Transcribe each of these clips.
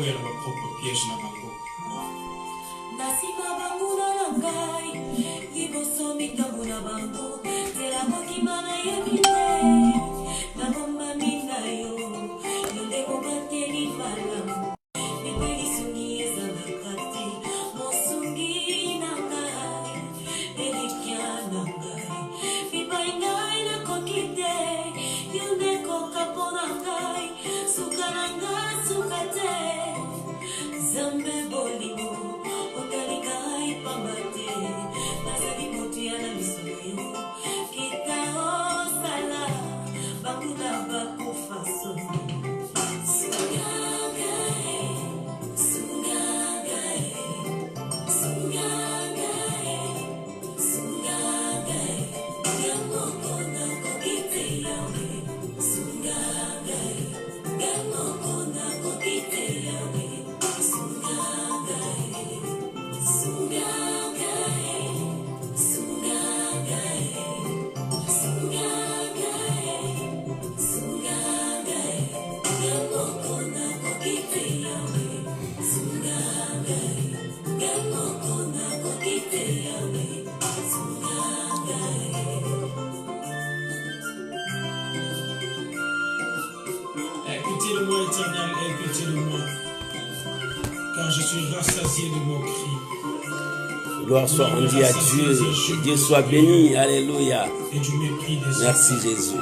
bakwela ba propre piège na bango. Nasima bangu na langai, liboso mikambu na bango, tela mokimana yebite, na bomba mina yo, yonde kobateni malamu, nipeli sungi eza na kati, mosungi na ngai, elikia na ngai, pipai ngai na kokite, yonde kokapo na ngai, suka na ngai suka te, zambe bolingo, Écoutez-le-moi, Éternel, écoutez-le-moi, car je suis rassasié de mon cri. Gloire soit rendue à Dieu, que Dieu soit béni, alléluia. Merci Jésus.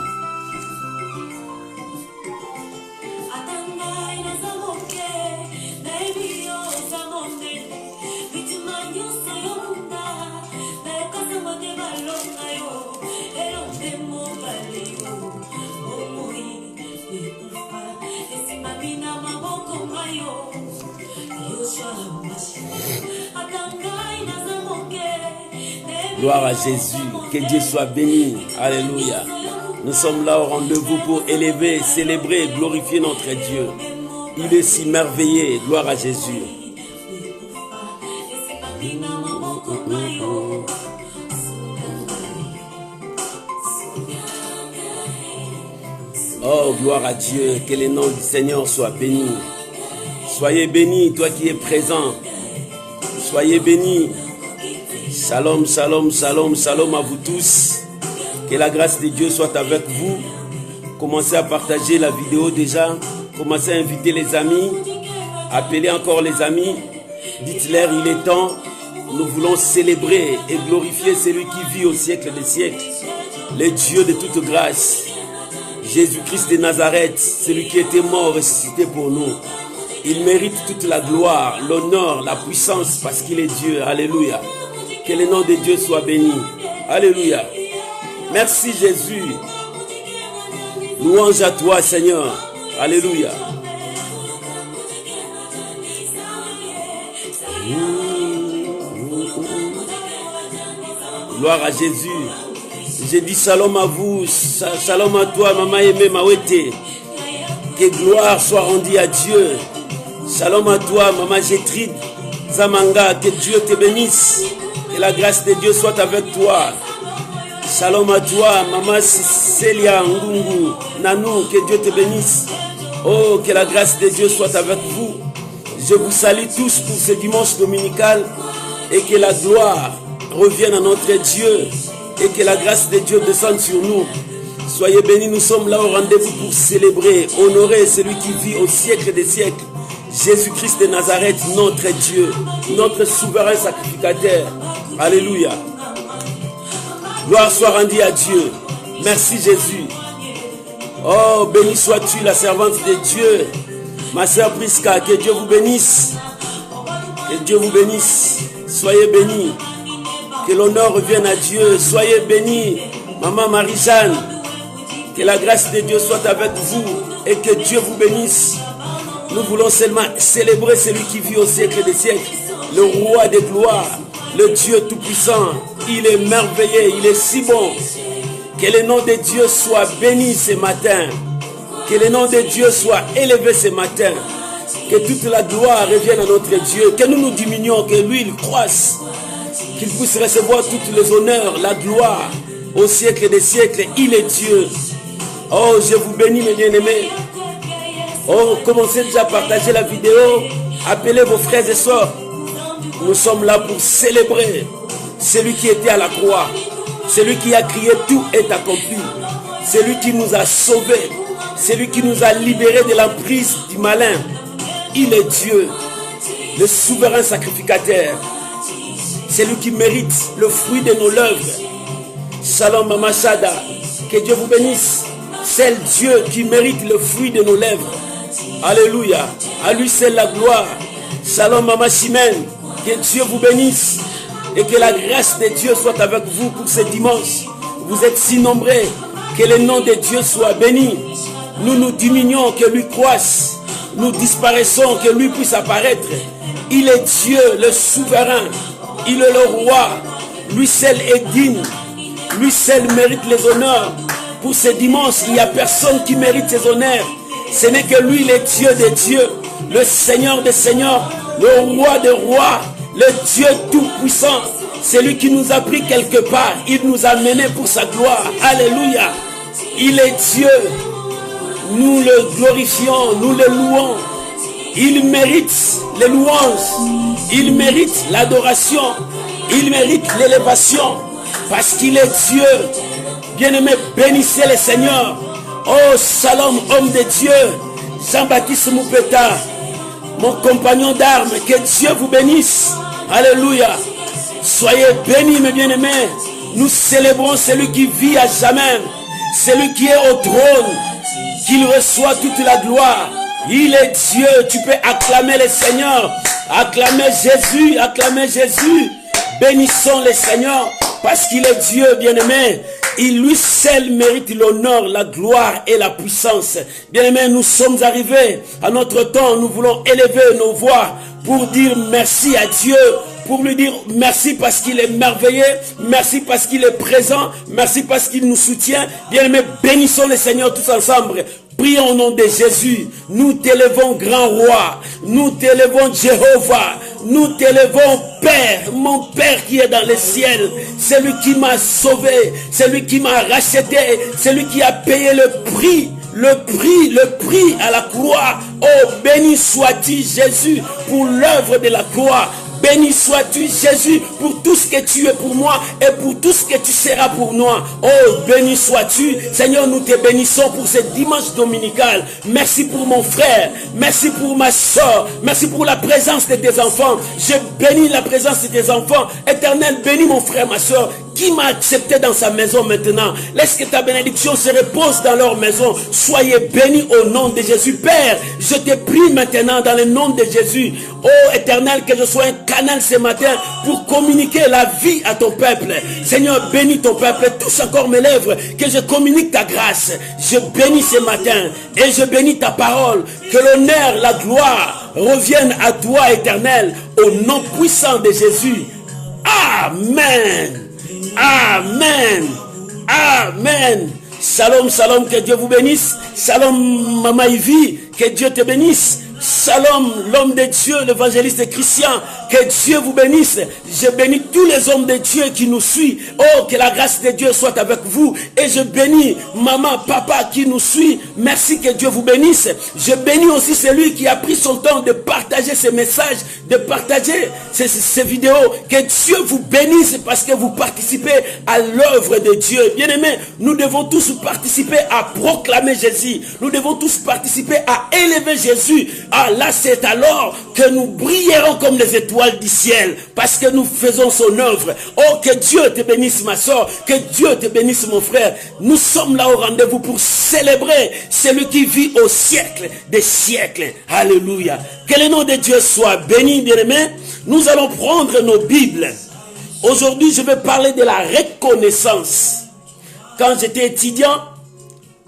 Gloire à Jésus, que Dieu soit béni, alléluia. Nous sommes là au rendez-vous pour élever, célébrer, glorifier notre Dieu. Il est si merveilleux, gloire à Jésus. Oh, gloire à Dieu, que le nom du Seigneur soit béni. Soyez bénis, toi qui es présent. Soyez bénis. Shalom, shalom, shalom, shalom à vous tous. Que la grâce de Dieu soit avec vous. Commencez à partager la vidéo déjà. Commencez à inviter les amis. Appelez encore les amis. Dites-leur, il est temps. Nous voulons célébrer et glorifier celui qui vit au siècle des siècles. Le Dieu de toute grâce. Jésus-Christ de Nazareth, celui qui était mort, ressuscité pour nous. Il mérite toute la gloire, l'honneur, la puissance parce qu'il est Dieu. Alléluia. Que le nom de Dieu soit béni. Alléluia. Merci Jésus. Louange à toi Seigneur. Alléluia. Gloire à Jésus. J'ai dit shalom à vous. Shalom à toi Maman Aimé Mawete. Que gloire soit rendue à Dieu. Shalom à toi Maman Gétrude Zamanga. Que Dieu te bénisse. Que la grâce de Dieu soit avec toi. Shalom à toi, Maman Célia Ngungu Nanou, que Dieu te bénisse. Oh, que la grâce de Dieu soit avec vous. Je vous salue tous pour ce dimanche dominical et que la gloire revienne à notre Dieu et que la grâce de Dieu descende sur nous. Soyez bénis, nous sommes là au rendez-vous pour célébrer, honorer celui qui vit au siècle des siècles. Jésus-Christ de Nazareth, notre Dieu, notre souverain sacrificateur. Alléluia. Gloire soit rendue à Dieu. Merci Jésus. Oh, béni sois-tu, la servante de Dieu. Ma sœur Prisca, que Dieu vous bénisse. Que Dieu vous bénisse. Soyez bénis. Que l'honneur revienne à Dieu. Soyez bénis. Maman Marie-Jeanne. Que la grâce de Dieu soit avec vous. Et que Dieu vous bénisse. Nous voulons seulement célébrer celui qui vit au siècle des siècles. Le roi des gloires. Le Dieu tout-puissant. Il est merveilleux. Il est si bon. Que le nom de Dieu soit béni ce matin. Que le nom de Dieu soit élevé ce matin. Que toute la gloire revienne à notre Dieu. Que nous nous diminuions, que lui il croisse. Qu'il puisse recevoir toutes les honneurs, la gloire au siècle des siècles. Il est Dieu. Oh, je vous bénis mes bien-aimés. Oh, commencez déjà à partager la vidéo. Appelez vos frères et sœurs. Nous sommes là pour célébrer celui qui était à la croix. Celui qui a crié tout est accompli. Celui qui nous a sauvés. Celui qui nous a libérés de l'emprise du malin. Il est Dieu, le souverain sacrificateur. C'est lui qui mérite le fruit de nos lèvres. Shalom Mama Shada. Que Dieu vous bénisse. C'est Dieu qui mérite le fruit de nos lèvres. Alléluia. À lui c'est la gloire. Shalom Mama Chimène. Que Dieu vous bénisse. Et que la grâce de Dieu soit avec vous pour ce dimanche. Vous êtes si nombreux. Que le nom de Dieu soit béni. Nous nous diminuons, que lui croisse. Nous disparaissons, que lui puisse apparaître. Il est Dieu, le souverain. Il est le roi. Lui seul est digne. Lui seul mérite les honneurs. Pour ce dimanche, il n'y a personne qui mérite ces honneurs. Ce n'est que lui, le Dieu des dieux, le Seigneur des seigneurs, le roi des rois, le Dieu tout-puissant. C'est lui qui nous a pris quelque part. Il nous a menés pour sa gloire. Alléluia. Il est Dieu. Nous le glorifions, nous le louons. Il mérite les louanges. Il mérite l'adoration. Il mérite l'élévation. Parce qu'il est Dieu. Bien-aimé, bénissez le Seigneur. Oh, Shalom, homme de Dieu. Jean-Baptiste Moupeta, mon compagnon d'armes. Que Dieu vous bénisse. Alléluia. Soyez bénis, mes bien-aimés. Nous célébrons celui qui vit à jamais. Celui qui est au trône. Qu'il reçoit toute la gloire. Il est Dieu. Tu peux acclamer le Seigneur. Acclamer Jésus. Acclamer Jésus. Bénissons le Seigneur. Parce qu'il est Dieu, bien-aimé. Il lui seul mérite l'honneur, la gloire et la puissance. Bien-aimé, nous sommes arrivés à notre temps. Nous voulons élever nos voix pour dire merci à Dieu. Pour lui dire merci parce qu'il est merveilleux. Merci parce qu'il est présent. Merci parce qu'il nous soutient. Bien-aimé, bénissons le Seigneur tous ensemble. Prions au nom de Jésus. Nous t'élevons, grand roi. Nous t'élevons, Jéhovah. Nous t'élevons, Père. Mon Père qui est dans le ciel. C'est lui qui m'a sauvé. C'est lui qui m'a racheté. C'est lui qui a payé le prix. Le prix à la croix. Oh, béni sois-tu, Jésus, pour l'œuvre de la croix. Béni sois-tu, Jésus, pour tout ce que tu es pour moi et pour tout ce que tu seras pour nous. Oh, béni sois-tu. Seigneur, nous te bénissons pour ce dimanche dominical. Merci pour mon frère. Merci pour ma soeur. Merci pour la présence de tes enfants. Je bénis la présence de tes enfants. Éternel, bénis mon frère, ma soeur, qui m'a accepté dans sa maison maintenant. Laisse que ta bénédiction se repose dans leur maison. Soyez bénis au nom de Jésus. Père, je te prie maintenant dans le nom de Jésus. Oh, Éternel, que je sois un canal ce matin pour communiquer la vie à ton peuple. Seigneur, bénis ton peuple. Touche encore mes lèvres, que je communique ta grâce. Je bénis ce matin et je bénis ta parole. Que l'honneur, la gloire reviennent à toi, Éternel, au nom puissant de Jésus. Amen. Amen. Amen. Shalom, shalom, que Dieu vous bénisse. Shalom, Mama Ivy, que Dieu te bénisse. Shalom, l'homme de Dieu, l'évangéliste Christian, que Dieu vous bénisse. Je bénis tous les hommes de Dieu qui nous suivent. Oh, que la grâce de Dieu soit avec vous. Et je bénis maman, papa qui nous suit. Merci, que Dieu vous bénisse. Je bénis aussi celui qui a pris son temps de partager ces messages, de partager ces vidéos. Que Dieu vous bénisse parce que vous participez à l'œuvre de Dieu. Bien-aimés, nous devons tous participer à proclamer Jésus. Nous devons tous participer à élever Jésus. Ah, là, c'est alors que nous brillerons comme les étoiles du ciel, parce que nous faisons son œuvre. Oh, que Dieu te bénisse, ma soeur, que Dieu te bénisse, mon frère. Nous sommes là au rendez-vous pour célébrer celui qui vit au siècle des siècles. Alléluia. Que le nom de Dieu soit béni, bien-aimés. Nous allons prendre nos Bibles. Aujourd'hui, je vais parler de la reconnaissance. Quand j'étais étudiant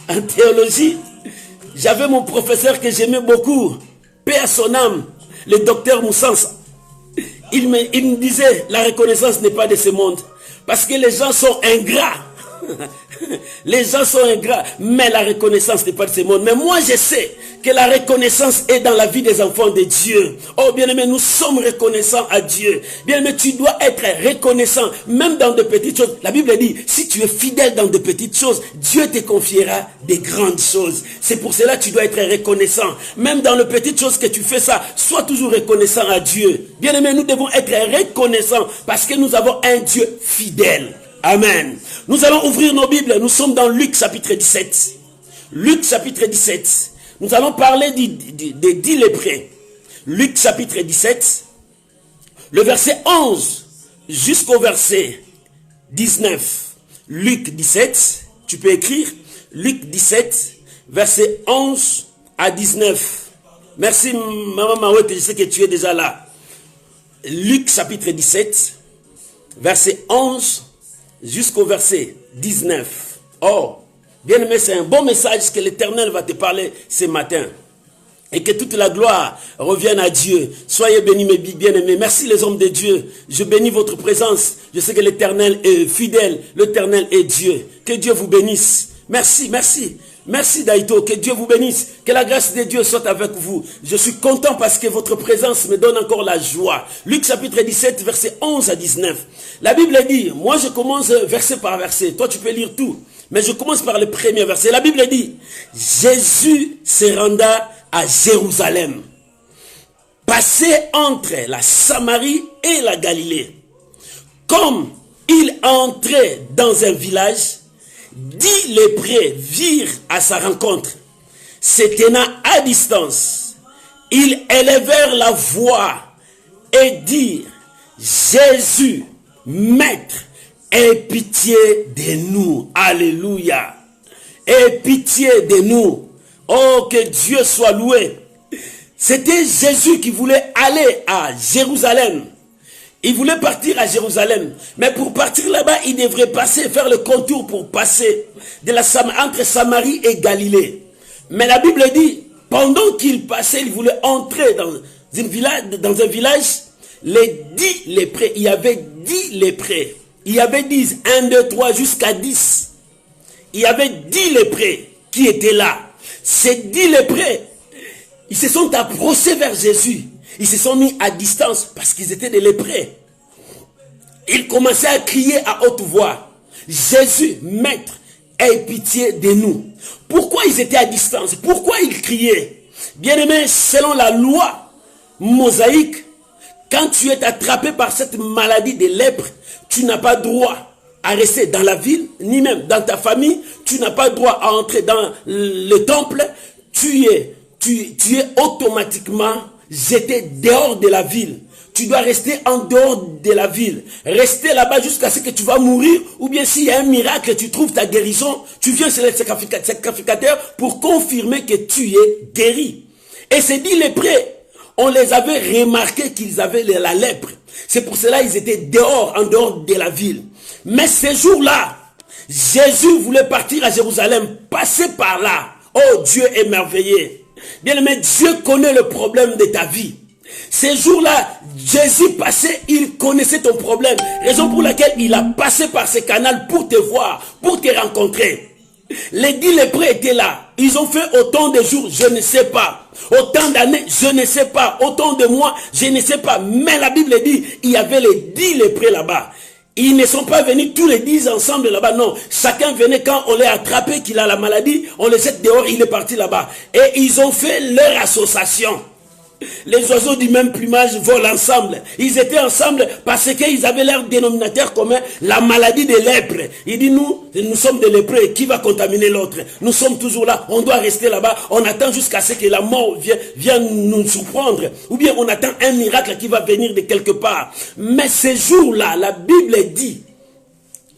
en théologie, j'avais mon professeur que j'aimais beaucoup, paix à son âme, le docteur Moussens. Il me disait, la reconnaissance n'est pas de ce monde. Parce que les gens sont ingrats. Les gens sont ingrats, mais la reconnaissance n'est pas de ce monde. Mais moi, je sais que la reconnaissance est dans la vie des enfants de Dieu. Oh, bien-aimé, nous sommes reconnaissants à Dieu. Bien-aimé, tu dois être reconnaissant, même dans de petites choses. La Bible dit, si tu es fidèle dans de petites choses, Dieu te confiera des grandes choses. C'est pour cela que tu dois être reconnaissant. Même dans les petites choses que tu fais ça, sois toujours reconnaissant à Dieu. Bien-aimé, nous devons être reconnaissants parce que nous avons un Dieu fidèle. Amen. Nous allons ouvrir nos Bibles. Nous sommes dans Luc chapitre 17. Luc chapitre 17. Nous allons parler des 10 lépreux. Luc chapitre 17. Le verset 11 jusqu'au verset 19. Luc 17. Tu peux écrire. Luc 17. Verset 11 à 19. Merci Maman Mawete, je sais que tu es déjà là. Luc chapitre 17. Verset 11 jusqu'au verset 19. Oh, bien aimé, c'est un bon message que l'Éternel va te parler ce matin. Et que toute la gloire revienne à Dieu. Soyez bénis mes bien-aimés. Merci les hommes de Dieu. Je bénis votre présence. Je sais que l'Éternel est fidèle. L'Éternel est Dieu. Que Dieu vous bénisse. Merci, merci. Merci Daïto, que Dieu vous bénisse, que la grâce de Dieu soit avec vous. Je suis content parce que votre présence me donne encore la joie. Luc chapitre 17, verset 11 à 19. La Bible dit, moi je commence verset par verset, toi tu peux lire tout, mais je commence par le premier verset. La Bible dit, Jésus se renda à Jérusalem, passé entre la Samarie et la Galilée. Comme il entrait dans un village, 10 lépreux virent à sa rencontre. Se tenant à distance, ils élevèrent la voix et dirent, Jésus, Maître, aie pitié de nous. Alléluia. Aie pitié de nous. Oh, que Dieu soit loué. C'était Jésus qui voulait aller à Jérusalem. Il voulait partir à Jérusalem. Mais pour partir là-bas, il devrait faire le contour pour passer entre Samarie et Galilée. Mais la Bible dit, pendant qu'il passait, il voulait entrer dans un village, les 10 lépreux, il y avait 10 lépreux. Il y avait 10, 1, 2, 3, jusqu'à 10. Il y avait 10 lépreux qui étaient là. Ces 10 lépreux, ils se sont approchés vers Jésus. Ils se sont mis à distance parce qu'ils étaient des lépreux. Ils commençaient à crier à haute voix. Jésus, Maître, aie pitié de nous. Pourquoi ils étaient à distance? Pourquoi ils criaient? Bien-aimés, selon la loi mosaïque, quand tu es attrapé par cette maladie de lèpre, tu n'as pas droit à rester dans la ville, ni même dans ta famille. Tu n'as pas droit à entrer dans le temple. Tu es automatiquement jeté dehors de la ville. Tu dois rester en dehors de la ville. Rester là-bas jusqu'à ce que tu vas mourir. Ou bien s'il y a un miracle, tu trouves ta guérison. Tu viens chez le sacrificateur pour confirmer que tu es guéri. Et ces 10 lépreux, on les avait remarqué qu'ils avaient la lèpre. C'est pour cela qu'ils étaient dehors, en dehors de la ville. Mais ces jours-là, Jésus voulait partir à Jérusalem, passer par là. Oh, Dieu est merveilleux. Bien aimé, Dieu connaît le problème de ta vie. Ces jours-là, Jésus passait, il connaissait ton problème. Raison pour laquelle il a passé par ce canal pour te voir, pour te rencontrer. Les 10 lépreux étaient là. Ils ont fait autant de jours, je ne sais pas. Autant d'années, je ne sais pas. Autant de mois, je ne sais pas. Mais la Bible dit, il y avait les 10 lépreux là-bas. Ils ne sont pas venus tous les 10 ensemble là-bas, non. Chacun venait quand on l'a attrapé, qu'il a la maladie, on le jette dehors, il est parti là-bas. Et ils ont fait leur association. Les oiseaux du même plumage volent ensemble. Ils étaient ensemble parce qu'ils avaient leur dénominateur commun, la maladie de lèpre. Il dit, nous sommes des lépreux, qui va contaminer l'autre? Nous sommes toujours là, on doit rester là-bas, on attend jusqu'à ce que la mort vienne nous surprendre. Ou bien on attend un miracle qui va venir de quelque part. Mais ces jours-là, la Bible dit,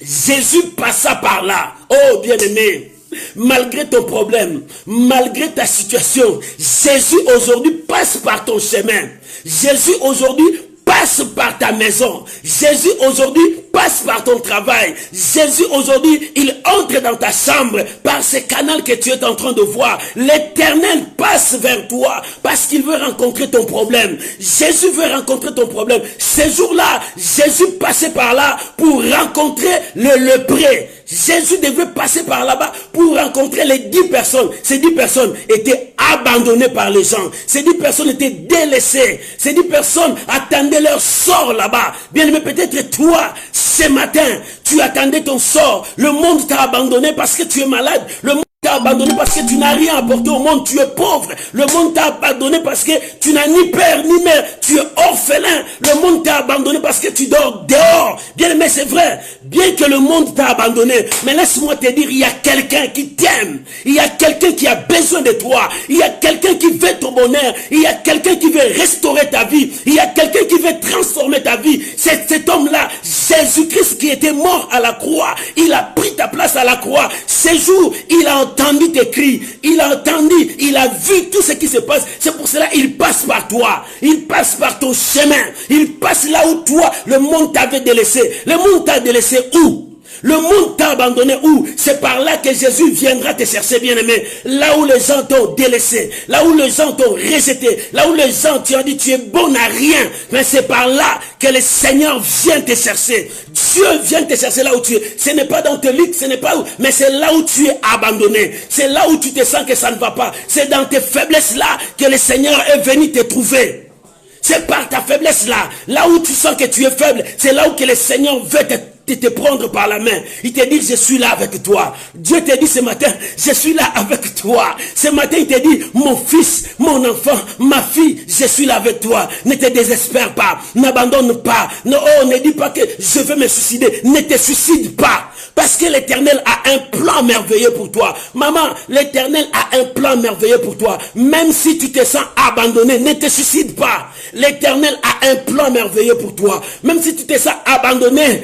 Jésus passa par là. Oh bien-aimé, malgré ton problème, malgré ta situation, Jésus aujourd'hui passe par ton chemin. Jésus aujourd'hui passe par ta maison. Jésus aujourd'hui passe par ton travail. Jésus aujourd'hui, il entre dans ta chambre par ce canal que tu es en train de voir. L'Éternel passe vers toi parce qu'il veut rencontrer ton problème. Jésus veut rencontrer ton problème. Ces jours-là, Jésus passait par là pour rencontrer le lépreux. Jésus devait passer par là-bas pour rencontrer les 10 personnes. Ces 10 personnes étaient abandonnées par les gens. Ces 10 personnes étaient délaissées. Ces 10 personnes attendaient leur sort là-bas. Bien aimé, peut-être toi, ce matin, tu attendais ton sort. Le monde t'a abandonné parce que tu es malade. Le monde t'a abandonné parce que tu n'as rien apporté au monde, tu es pauvre. Le monde t'a abandonné parce que tu n'as ni père ni mère, tu es orphelin. Le monde t'a abandonné parce que tu dors dehors. Bien aimé, c'est vrai, bien que le monde t'a abandonné, mais laisse-moi te dire, il y a quelqu'un qui t'aime. Il y a quelqu'un qui a besoin de toi. Il y a quelqu'un qui veut ton bonheur. Il y a quelqu'un qui veut restaurer ta vie. Il y a quelqu'un qui veut transformer ta vie. C'est cet homme-là, Jésus-Christ, qui était mort à la croix. Il a pris ta place à la croix. Ce jour, il a entendu tes cris, il a entendu, il a vu tout ce qui se passe. C'est pour cela qu'il passe par toi, il passe par ton chemin, il passe là où toi, le monde t'avait délaissé. Le monde t'a délaissé où? Le monde t'a abandonné où? C'est par là que Jésus viendra te chercher, bien-aimé. Là où les gens t'ont délaissé, là où les gens t'ont rejeté, là où les gens t'ont dit tu es bon à rien. Mais c'est par là que le Seigneur vient te chercher. Dieu vient te chercher là où tu es. Ce n'est pas dans tes lits, ce n'est pas où, mais c'est là où tu es abandonné. C'est là où tu te sens que ça ne va pas. C'est dans tes faiblesses là que le Seigneur est venu te trouver. C'est par ta faiblesse là, là où tu sens que tu es faible, c'est là où que le Seigneur veut te prendre par la main. Il te dit, je suis là avec toi. Dieu te dit ce matin, je suis là avec toi. Ce matin, il te dit, mon fils, mon enfant, ma fille, je suis là avec toi. Ne te désespère pas, n'abandonne pas. Ne dis pas que je veux me suicider. Ne te suicide pas. Parce que l'Éternel a un plan merveilleux pour toi. Maman, l'Éternel a un plan merveilleux pour toi. Même si tu te sens abandonné, ne te suicide pas. L'Éternel a un plan merveilleux pour toi. Même si tu te sens abandonné,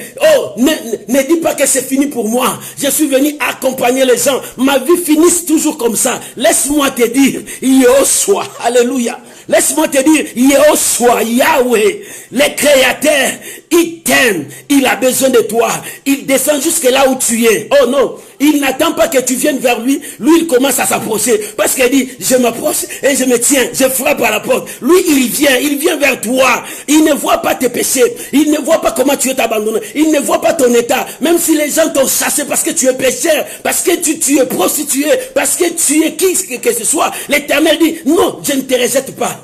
ne dis pas que c'est fini pour moi. Je suis venu accompagner les gens. Ma vie finisse toujours comme ça. Laisse-moi te dire, Yehoshua, alléluia. Laisse-moi te dire, Yehoshua, Yahweh, le Créateur, il t'aime, il a besoin de toi. Il descend jusque là où tu es. Oh non, il n'attend pas que tu viennes vers lui. Lui, il commence à s'approcher. Parce qu'il dit, je m'approche et je me tiens, je frappe à la porte. Lui, il vient vers toi. Il ne voit pas tes péchés. Il ne voit pas comment tu es abandonné. Il ne voit pas ton état. Même si les gens t'ont chassé parce que tu es pécheur, parce que tu es prostitué, parce que tu es qui que ce soit. L'Éternel dit, non, je ne te rejette pas.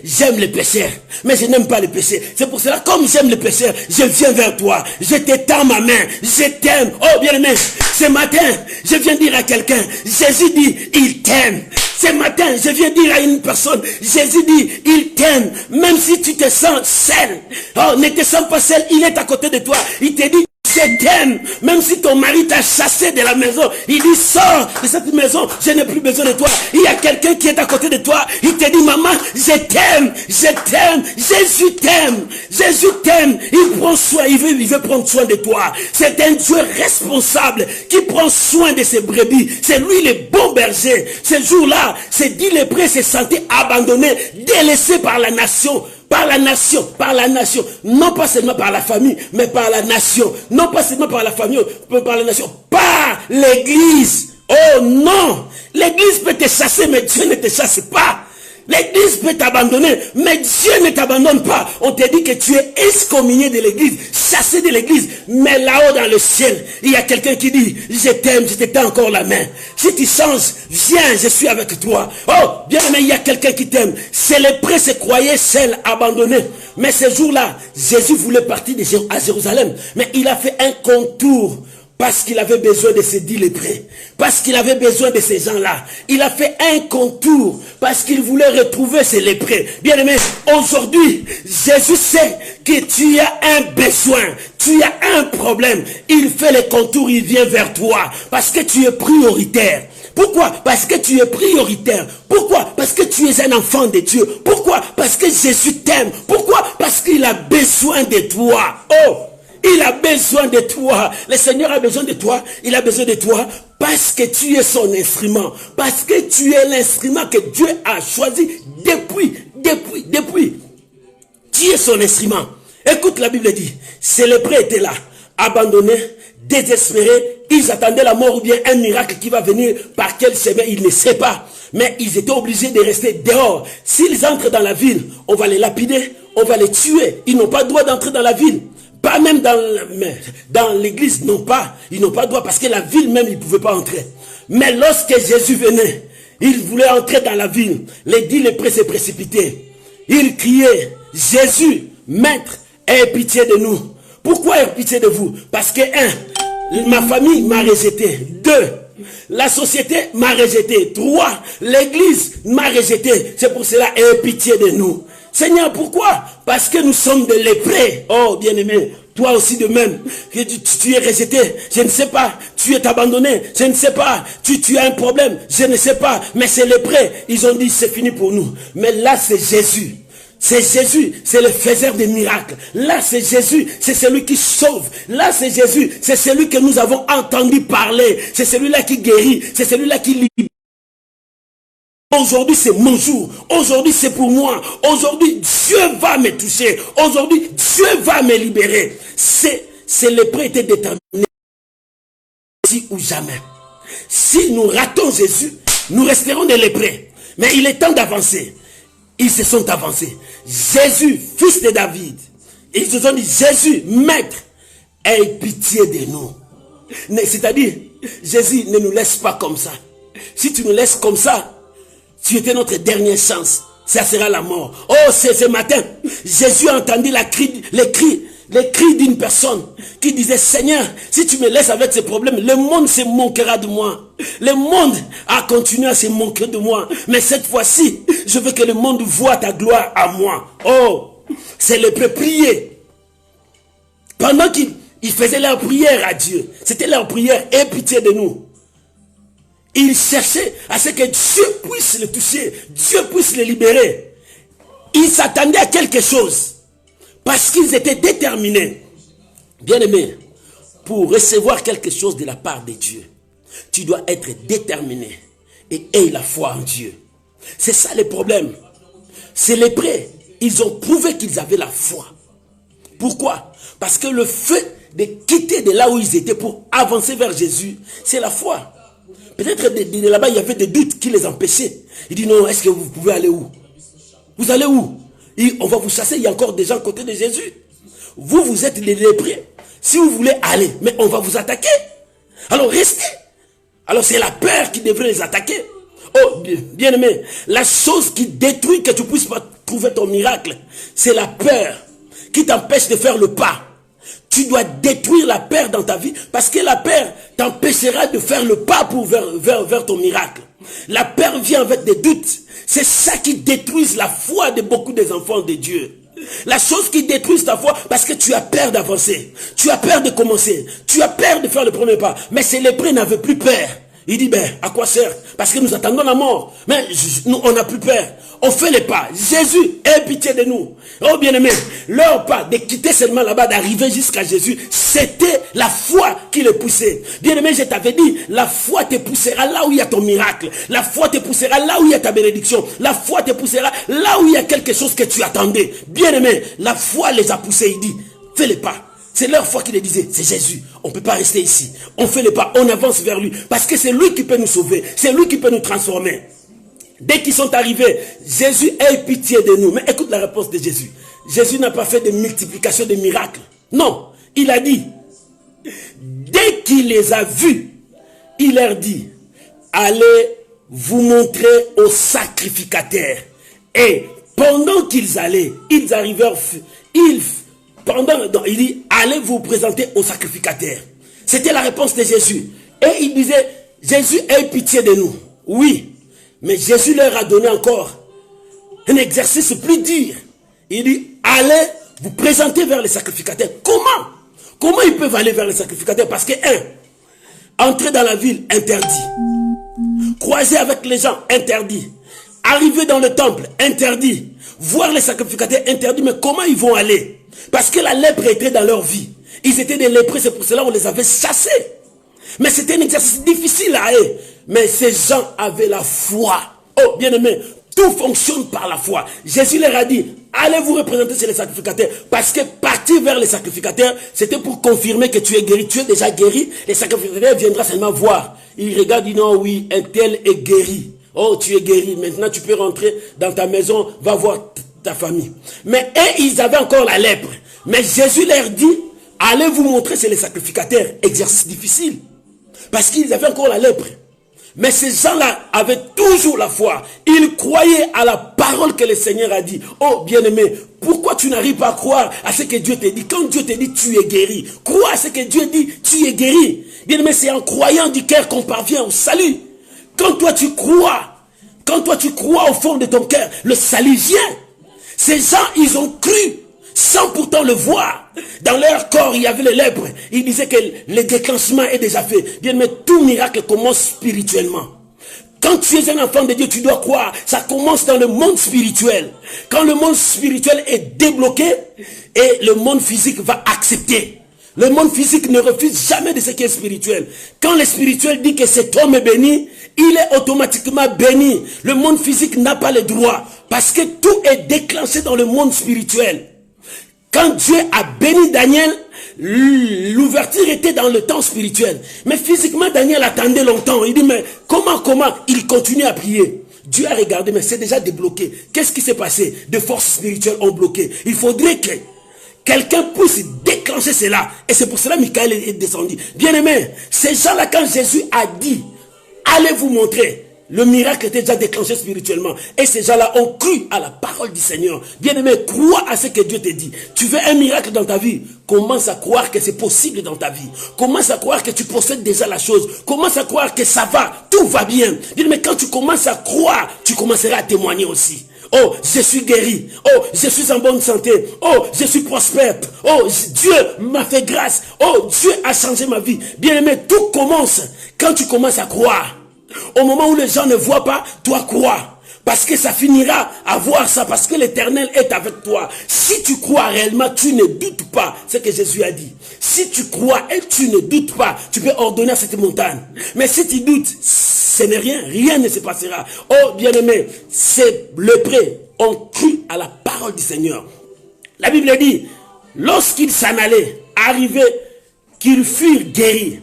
J'aime les pécheurs, mais je n'aime pas les péchés. C'est pour cela, comme j'aime les pécheurs, je viens vers toi. Je t'étends ma main. Je t'aime. Oh bien-aimé, ce matin, je viens dire à quelqu'un, Jésus dit, il t'aime. Ce matin, je viens dire à une personne, Jésus dit, il t'aime. Même si tu te sens seul. Oh, ne te sens pas seul, il est à côté de toi. Il te dit, je t'aime. Même si ton mari t'a chassé de la maison, il dit, sors de cette maison, je n'ai plus besoin de toi. Il y a quelqu'un qui est à côté de toi, il te dit, maman, je t'aime, Jésus t'aime, Jésus t'aime. Il prend soin, il veut prendre soin de toi. C'est un Dieu responsable qui prend soin de ses brebis. C'est lui le bon berger. Ce jour-là, ces 10 lépreux se sentaient abandonnés, délaissés par la nation. Par la nation, non pas seulement par la famille, mais par la nation. Non pas seulement par la famille, mais par la nation, par l'église. Oh non, l'église peut te chasser, mais Dieu ne te chasse pas. L'église peut t'abandonner, mais Dieu ne t'abandonne pas. On te dit que tu es excommunié de l'église, chassé de l'église. Mais là-haut dans le ciel, il y a quelqu'un qui dit, je t'aime, je t'étends encore la main. Si tu changes, viens, je suis avec toi. Oh, bien aimé, il y a quelqu'un qui t'aime. C'est les prêtres se croyaient seuls, abandonnés. Mais ce jour-là, Jésus voulait partir à Jérusalem. Mais il a fait un contour. Parce qu'il avait besoin de ces 10 lépreux. Parce qu'il avait besoin de ces gens-là. Il a fait un contour. Parce qu'il voulait retrouver ces lépreux. Bien aimé, aujourd'hui, Jésus sait que tu as un besoin. Tu as un problème. Il fait le contour, il vient vers toi. Parce que tu es prioritaire. Pourquoi? Parce que tu es prioritaire. Pourquoi? Parce que tu es un enfant de Dieu. Pourquoi? Parce que Jésus t'aime. Pourquoi? Parce qu'il a besoin de toi. Oh! Il a besoin de toi. Le Seigneur a besoin de toi. Il a besoin de toi parce que tu es son instrument. Parce que tu es l'instrument que Dieu a choisi depuis. Tu es son instrument. Écoute, la Bible dit, ces lépreux étaient là, abandonnés, désespérés. Ils attendaient la mort ou bien un miracle qui va venir par quel chemin, ils ne savent pas. Mais ils étaient obligés de rester dehors. S'ils entrent dans la ville, on va les lapider, on va les tuer. Ils n'ont pas le droit d'entrer dans la ville. Pas même dans l'église, non pas. Ils n'ont pas droit parce que la ville même, ils ne pouvaient pas entrer. Mais lorsque Jésus venait, il voulait entrer dans la ville. Les 10 lépreux se précipitaient. Ils criaient, Jésus, Maître, aie pitié de nous. Pourquoi aie pitié de vous? Parce que 1, ma famille m'a rejeté. 2, la société m'a rejeté. 3, l'église m'a rejeté. C'est pour cela, aie pitié de nous. Seigneur, pourquoi? Parce que nous sommes des lépreux. Oh, bien-aimé, toi aussi de même. Tu es rejeté, je ne sais pas. Tu es abandonné, je ne sais pas. Tu as un problème, je ne sais pas. Mais c'est lépreux. Ils ont dit, c'est fini pour nous. Mais là, c'est Jésus. C'est Jésus, c'est le faiseur des miracles. Là, c'est Jésus, c'est celui qui sauve. Là, c'est Jésus, c'est celui que nous avons entendu parler. C'est celui-là qui guérit, c'est celui-là qui libère. Aujourd'hui, c'est mon jour. Aujourd'hui, c'est pour moi. Aujourd'hui, Dieu va me toucher. Aujourd'hui, Dieu va me libérer. C'est le prêt était déterminé. Si ou jamais. Si nous ratons Jésus, nous resterons des lépreux. Mais il est temps d'avancer. Ils se sont avancés. Jésus, fils de David. Ils se sont dit, Jésus, Maître, aie pitié de nous. C'est-à-dire, Jésus, ne nous laisse pas comme ça. Si tu nous laisses comme ça, tu étais notre dernière chance. Ça sera la mort. Oh, c'est ce matin, Jésus a entendu les cris d'une personne qui disait, Seigneur, si tu me laisses avec ces problèmes, le monde se moquera de moi. Le monde a continué à se moquer de moi. Mais cette fois-ci, je veux que le monde voie ta gloire à moi. Oh, c'est le peuple prier. Pendant qu'ils faisaient leur prière à Dieu, c'était leur prière, aie pitié de nous. Ils cherchaient à ce que Dieu puisse le toucher, Dieu puisse le libérer. Ils s'attendaient à quelque chose, parce qu'ils étaient déterminés. Bien-aimé, pour recevoir quelque chose de la part de Dieu, tu dois être déterminé et aie la foi en Dieu. C'est ça le problème. C'est les prêts. Ils ont prouvé qu'ils avaient la foi. Pourquoi? Parce que le fait de quitter de là où ils étaient pour avancer vers Jésus, c'est la foi. Peut-être de là-bas, il y avait des doutes qui les empêchaient. Il dit non, est-ce que vous pouvez aller où? Vous allez où? On va vous chasser, il y a encore des gens à côté de Jésus. Vous êtes les lépreux. Si vous voulez aller, mais on va vous attaquer. Alors restez. Alors c'est la peur qui devrait les attaquer. Oh, bien-aimé, la chose qui détruit que tu puisses pas trouver ton miracle, c'est la peur qui t'empêche de faire le pas. Tu dois détruire la peur dans ta vie parce que la peur t'empêchera de faire le pas pour vers ton miracle. La peur vient avec des doutes. C'est ça qui détruit la foi de beaucoup des enfants de Dieu. La chose qui détruit ta foi parce que tu as peur d'avancer. Tu as peur de commencer. Tu as peur de faire le premier pas. Mais ces lépreux n'avaient plus peur. Il dit, ben, à quoi sert? Parce que nous attendons la mort. Mais nous, on n'a plus peur. On fait les pas. Jésus, aie pitié de nous. Oh, bien-aimé, leur pas de quitter seulement là-bas, d'arriver jusqu'à Jésus, c'était la foi qui les poussait. Bien-aimé, je t'avais dit, la foi te poussera là où il y a ton miracle. La foi te poussera là où il y a ta bénédiction. La foi te poussera là où il y a quelque chose que tu attendais. Bien-aimé, la foi les a poussés. Il dit, fais les pas. C'est leur foi qui les disait, c'est Jésus, on ne peut pas rester ici. On fait le pas, on avance vers lui. Parce que c'est lui qui peut nous sauver, c'est lui qui peut nous transformer. Dès qu'ils sont arrivés, Jésus ait pitié de nous. Mais écoute la réponse de Jésus. Jésus n'a pas fait de multiplication de miracles. Non, il a dit, dès qu'il les a vus, il leur dit, allez vous montrer au sacrificateur. Et pendant qu'ils allaient, ils arrivèrent, il dit, allez vous présenter au sacrificateur. C'était la réponse de Jésus. Et il disait, Jésus, aie pitié de nous. Oui, mais Jésus leur a donné encore un exercice plus dur. Il dit, allez vous présenter vers les sacrificateurs. Comment? Comment ils peuvent aller vers les sacrificateurs? Parce que, entrer dans la ville, interdit. Croiser avec les gens, interdit. Arriver dans le temple, interdit. Voir les sacrificateurs, interdit. Mais comment ils vont aller? Parce que la lèpre était dans leur vie. Ils étaient des lépreux, c'est pour cela qu'on les avait chassés. Mais c'était un exercice difficile à eux. Mais ces gens avaient la foi. Oh, bien-aimé, tout fonctionne par la foi. Jésus leur a dit, allez vous représenter chez les sacrificateurs. Parce que partir vers les sacrificateurs, c'était pour confirmer que tu es guéri. Tu es déjà guéri. Les sacrificateurs viendront seulement voir. Ils regardent, ils disent, non, oui, un tel est guéri. Oh, tu es guéri. Maintenant, tu peux rentrer dans ta maison. Va voir ta famille. Mais eux, ils avaient encore la lèpre. Mais Jésus leur dit, Allez vous montrer, c'est les sacrificateurs. Exercice difficile. Parce qu'ils avaient encore la lèpre. Mais ces gens-là avaient toujours la foi. Ils croyaient à la parole que le Seigneur a dit. Oh, bien-aimé, pourquoi tu n'arrives pas à croire à ce que Dieu te dit? Quand Dieu te dit, tu es guéri. Crois à ce que Dieu dit, tu es guéri. Bien-aimé, c'est en croyant du cœur qu'on parvient au salut. Quand toi tu crois au fond de ton cœur, le salut vient. Ces gens, ils ont cru, sans pourtant le voir. Dans leur corps, il y avait les lèpres. Ils disaient que le déclenchement est déjà fait. Bien, mais tout miracle commence spirituellement. Quand tu es un enfant de Dieu, tu dois croire. Ça commence dans le monde spirituel. Quand le monde spirituel est débloqué, et le monde physique va accepter. Le monde physique ne refuse jamais de ce qui est spirituel. Quand le spirituel dit que cet homme est béni, il est automatiquement béni. Le monde physique n'a pas le droit. Parce que tout est déclenché dans le monde spirituel. Quand Dieu a béni Daniel, l'ouverture était dans le temps spirituel. Mais physiquement, Daniel attendait longtemps. Il dit, mais comment? Il continue à prier. Dieu a regardé, mais c'est déjà débloqué. Qu'est-ce qui s'est passé? Des forces spirituelles ont bloqué. Il faudrait que quelqu'un puisse déclencher cela. Et c'est pour cela que Michael est descendu. Bien-aimé, ces gens-là, quand Jésus a dit, allez vous montrer, le miracle était déjà déclenché spirituellement. Et ces gens-là ont cru à la parole du Seigneur. Bien-aimé, crois à ce que Dieu te dit. Tu veux un miracle dans ta vie? Commence à croire que c'est possible dans ta vie. Commence à croire que tu possèdes déjà la chose. Commence à croire que ça va, tout va bien. Bien-aimé, quand tu commences à croire, tu commenceras à témoigner aussi. Oh, je suis guéri. Oh, je suis en bonne santé. Oh, je suis prospère. Oh, Dieu m'a fait grâce. Oh, Dieu a changé ma vie. Bien-aimé, tout commence quand tu commences à croire. Au moment où les gens ne voient pas, toi crois. Parce que ça finira à voir ça. Parce que l'Éternel est avec toi. Si tu crois réellement, tu ne doutes pas. C'est ce que Jésus a dit. Si tu crois et tu ne doutes pas, tu peux ordonner à cette montagne. Mais si tu doutes, ce n'est rien. Rien ne se passera. Oh, bien-aimé, ces lépreux ont cru à la parole du Seigneur. La Bible dit, lorsqu'ils s'en allaient, arrivait qu'ils furent guéris.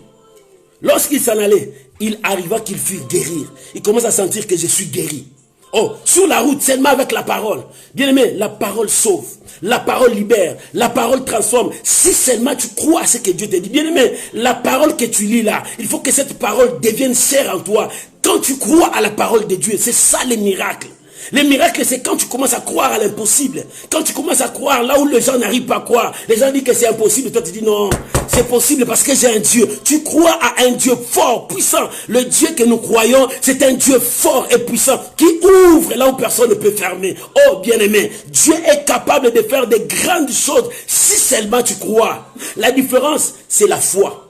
Lorsqu'ils s'en allaient, il arriva qu'ils furent guéris. Ils commencent à sentir que je suis guéri. Oh, sur la route, seulement avec la parole. Bien-aimé, la parole sauve. La parole libère. La parole transforme. Si seulement tu crois à ce que Dieu te dit. Bien-aimé, la parole que tu lis là, il faut que cette parole devienne chère en toi. Quand tu crois à la parole de Dieu, c'est ça les miracles. Les miracles, c'est quand tu commences à croire à l'impossible. Quand tu commences à croire là où les gens n'arrivent pas à croire. Les gens disent que c'est impossible. Toi, tu dis non, c'est possible parce que j'ai un Dieu. Tu crois à un Dieu fort, puissant. Le Dieu que nous croyons, c'est un Dieu fort et puissant qui ouvre là où personne ne peut fermer. Oh, bien-aimé, Dieu est capable de faire de grandes choses si seulement tu crois. La différence, c'est la foi.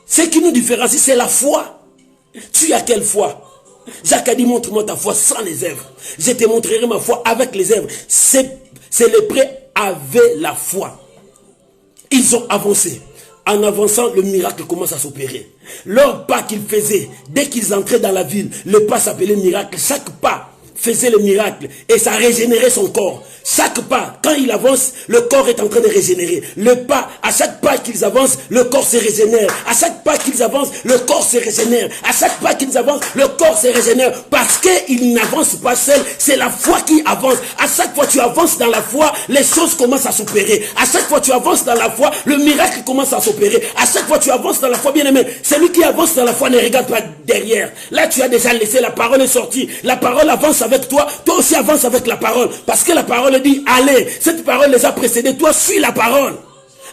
Ce qui nous différencie, c'est la foi. Tu as quelle foi? Jacques a dit, montre-moi ta foi sans les œuvres. Je te montrerai ma foi avec les œuvres. Ces lépreux avaient la foi. Ils ont avancé. En avançant, le miracle commence à s'opérer. Leur pas qu'ils faisaient, dès qu'ils entraient dans la ville, le pas s'appelait miracle. Chaque pas faisait le miracle et ça régénérait son corps. Chaque pas, quand il avance, le corps est en train de régénérer. Le pas, à chaque pas qu'ils avancent, le corps se régénère. À chaque pas qu'ils avancent, le corps se régénère. À chaque pas qu'ils avancent, le corps se régénère. Parce qu'ils n'avancent pas seuls, c'est la foi qui avance. À chaque fois que tu avances dans la foi, les choses commencent à s'opérer. À chaque fois que tu avances dans la foi, le miracle commence à s'opérer. À chaque fois que tu avances dans la foi, bien aimé, celui qui avance dans la foi ne regarde pas derrière. Là, tu as déjà laissé, la parole est sortie. La parole avance avec toi, toi aussi avance avec la parole. Parce que la parole dit allez, cette parole les a précédés, toi suis la parole.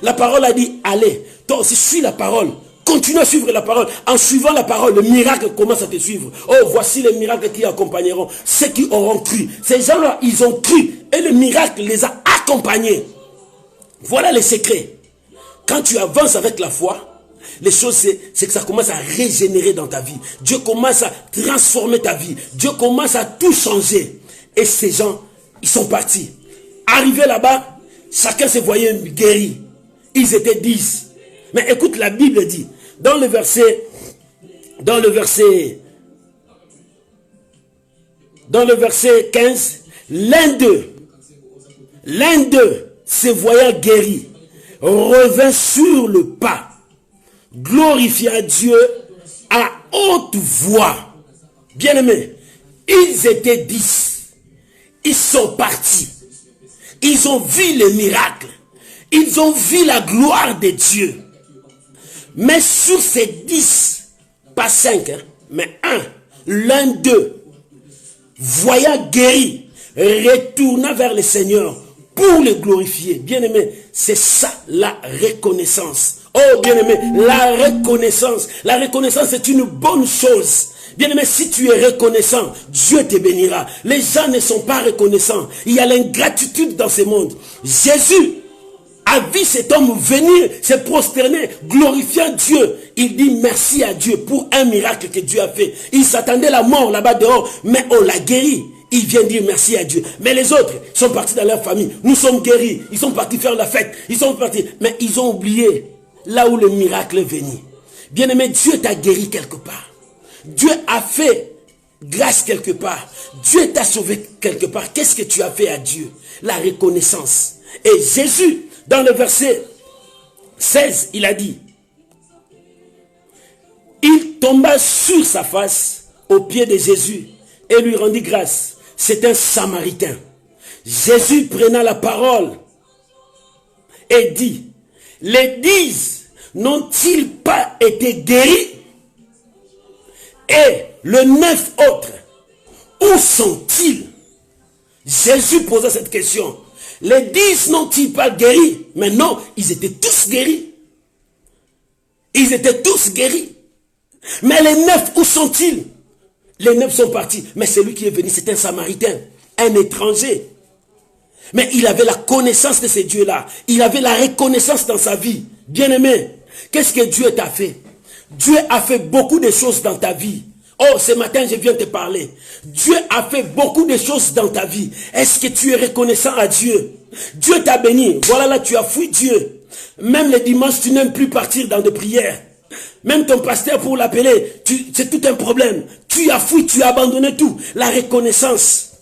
La parole a dit allez, toi aussi suis la parole. Continue à suivre la parole. En suivant la parole, le miracle commence à te suivre. Oh, voici les miracles qui accompagneront ceux qui auront cru. Ces gens-là, ils ont cru et le miracle les a accompagnés. Voilà le secret. Quand tu avances avec la foi, les choses, c'est que ça commence à régénérer dans ta vie. Dieu commence à transformer ta vie. Dieu commence à tout changer. Et ces gens, ils sont partis. Arrivés là-bas, chacun se voyait guéri. Ils étaient 10. Mais écoute, la Bible dit, dans le verset 15, l'un d'eux, se voyant guéri, revint sur le pas, glorifiant Dieu à haute voix. Bien-aimés, ils étaient 10. Ils sont partis. Ils ont vu le miracle. Ils ont vu la gloire de Dieu. Mais sur ces 10, pas 5, hein, mais l'un d'eux, voyant guéri, retourna vers le Seigneur pour le glorifier. Bien-aimé, c'est ça la reconnaissance. Oh bien-aimé, la reconnaissance. La reconnaissance est une bonne chose. Bien-aimé, si tu es reconnaissant, Dieu te bénira. Les gens ne sont pas reconnaissants. Il y a l'ingratitude dans ce monde. Jésus a vu cet homme venir, se prosterner, glorifiant Dieu. Il dit merci à Dieu pour un miracle que Dieu a fait. Il s'attendait à la mort là-bas dehors, mais on l'a guéri. Il vient dire merci à Dieu. Mais les autres sont partis dans leur famille. Nous sommes guéris. Ils sont partis faire la fête. Ils sont partis. Mais ils ont oublié là où le miracle est venu. Bien-aimé, Dieu t'a guéri quelque part. Dieu a fait grâce quelque part. Dieu t'a sauvé quelque part. Qu'est-ce que tu as fait à Dieu? La reconnaissance. Et Jésus, dans le verset 16, il a dit, il tomba sur sa face aux pieds de Jésus et lui rendit grâce. C'est un Samaritain. Jésus prenant la parole et dit, les 10 n'ont-ils pas été guéris? Et le 9 autres, où sont-ils? Jésus posa cette question. Les 10 n'ont-ils pas guéris? Mais non, ils étaient tous guéris. Ils étaient tous guéris. Mais les 9, où sont-ils? Les 9 sont partis. Mais celui qui est venu, c'est un Samaritain, un étranger. Mais il avait la connaissance de ce Dieu-là. Il avait la reconnaissance dans sa vie. Bien-aimé, qu'est-ce que Dieu t'a fait? Dieu a fait beaucoup de choses dans ta vie. Oh, ce matin, je viens te parler. Dieu a fait beaucoup de choses dans ta vie. Est-ce que tu es reconnaissant à Dieu? Dieu t'a béni. Voilà, là, tu as fui Dieu. Même les dimanches, tu n'aimes plus partir dans des prières. Même ton pasteur, pour l'appeler, c'est tout un problème. Tu as fui, tu as abandonné tout. La reconnaissance.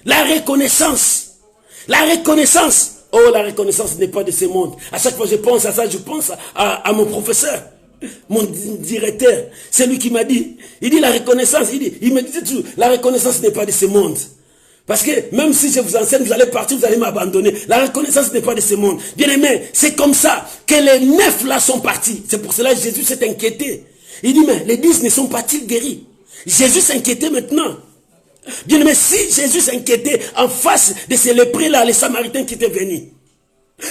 La reconnaissance. La reconnaissance. Oh, la reconnaissance n'est pas de ce monde. À chaque fois que je pense à ça, je pense à mon professeur. Mon directeur, c'est lui qui m'a dit, il dit la reconnaissance, il me disait toujours, la reconnaissance n'est pas de ce monde. Parce que même si je vous enseigne, vous allez partir, vous allez m'abandonner. La reconnaissance n'est pas de ce monde. Bien aimé, c'est comme ça que les 9 là sont partis. C'est pour cela que Jésus s'est inquiété. Il dit, mais les 10 ne sont pas-ils guéris? Jésus s'inquiétait maintenant. Bien aimé, si Jésus s'inquiétait en face de ces lépreux là, les Samaritains qui étaient venus.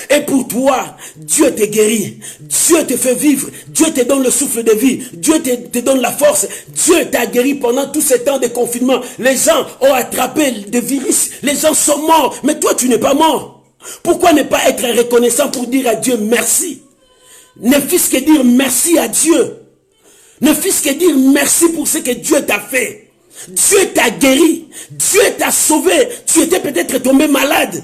Et pour toi, Dieu te guérit, Dieu te fait vivre, Dieu te donne le souffle de vie, Dieu te donne la force, Dieu t'a guéri pendant tout ce temps de confinement. Les gens ont attrapé des virus, les gens sont morts, mais toi tu n'es pas mort. Pourquoi ne pas être reconnaissant pour dire à Dieu merci? Ne fût-ce que dire merci à Dieu. Ne fût-ce que dire merci pour ce que Dieu t'a fait. Dieu t'a guéri, Dieu t'a sauvé, tu étais peut-être tombé malade.